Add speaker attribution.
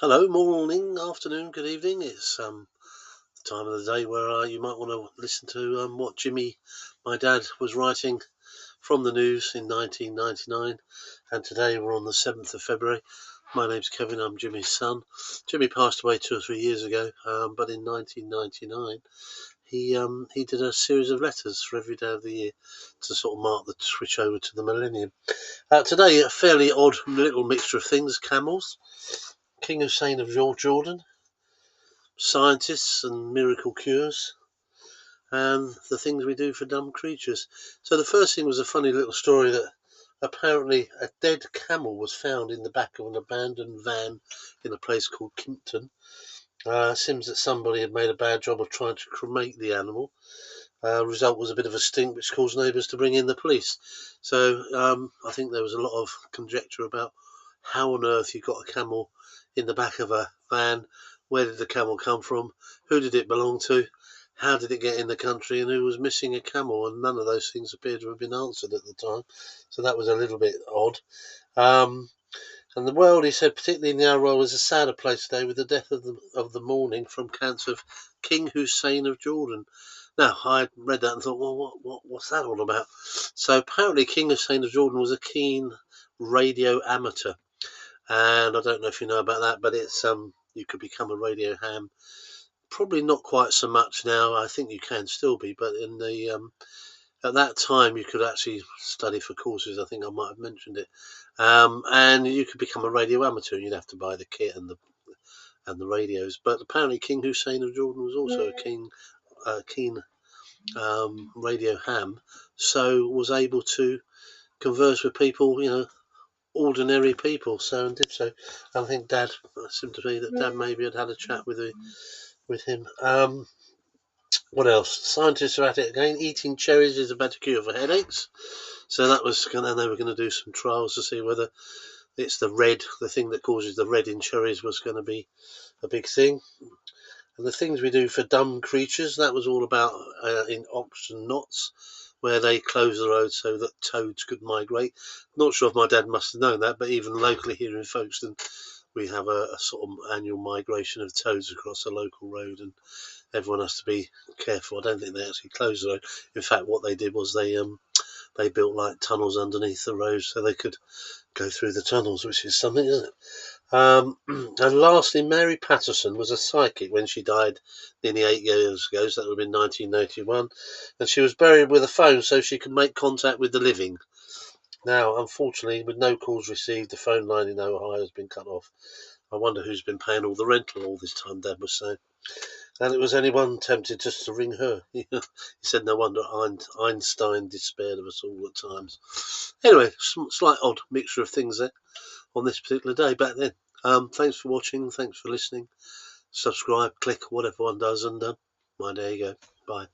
Speaker 1: Hello, morning, afternoon, good evening. It's the time of the day where you might want to listen to what Jimmy, my dad, was writing from the news in 1999. And today we're on the 7th of February. My name's Kevin, I'm Jimmy's son. Jimmy passed away 2 or 3 years ago, but in 1999 he did a series of letters for every day of the year to sort of mark the switch over to the millennium. Today, a fairly odd little mixture of things: camels, King Hussein of Jordan, scientists and miracle cures, and the things we do for dumb creatures. So the first thing was a funny little story that apparently a dead camel was found in the back of an abandoned van in a place called Kimpton. Seems that somebody had made a bad job of trying to cremate the animal. Result was a bit of a stink, which caused neighbours to bring in the police. So I think there was a lot of conjecture about how on earth you got a camel in the back of a van. Where did the camel come from? Who did it belong to? How did it get in the country? And who was missing a camel? And none of those things appeared to have been answered at the time. So that was a little bit odd. And the world, he said, particularly in the Arab world, was a sadder place today with the death of the morning from cancer of King Hussein of Jordan. Now, I read that and thought, well, what's that all about? So apparently King Hussein of Jordan was a keen radio amateur. And I don't know if you know about that, but it's you could become a radio ham. Probably not quite so much now. I think you can still be, but in the at that time you could actually study for courses. I think I might have mentioned it, and you could become a radio amateur. You'd have to buy the kit and the radios. But apparently King Hussein of Jordan was also a keen radio ham, so was able to converse with people, ordinary people. So and did so. I think Dad seemed to be that Dad maybe had a chat with him. What else? Scientists are at it again. Eating cherries is a better cure for headaches. So that was and they were going to do some trials to see whether it's the thing that causes the red in cherries was going to be a big thing. And the things we do for dumb creatures, that was all about in Oxford Knots, where they closed the road so that toads could migrate. Not sure if my dad must have known that, but even locally here in Folkestone, we have a sort of annual migration of toads across a local road, and everyone has to be careful. I don't think they actually closed the road. In fact, what they did was they built like tunnels underneath the road so they could go through the tunnels, which is something, isn't it? And lastly, Mary Patterson was a psychic when she died nearly 8 years ago, so that would have been 1981, and she was buried with a phone so she could make contact with the living. Now, unfortunately, with no calls received, the phone line in Ohio has been cut off. I wonder who's been paying all the rental all this time, Dad was saying. And it was anyone tempted just to ring her. He said no wonder Einstein despaired of us all at times. Anyway, slight odd mixture of things there on this particular day back then. Thanks for watching, thanks for listening. Subscribe, click, whatever one does, and there you go. Bye.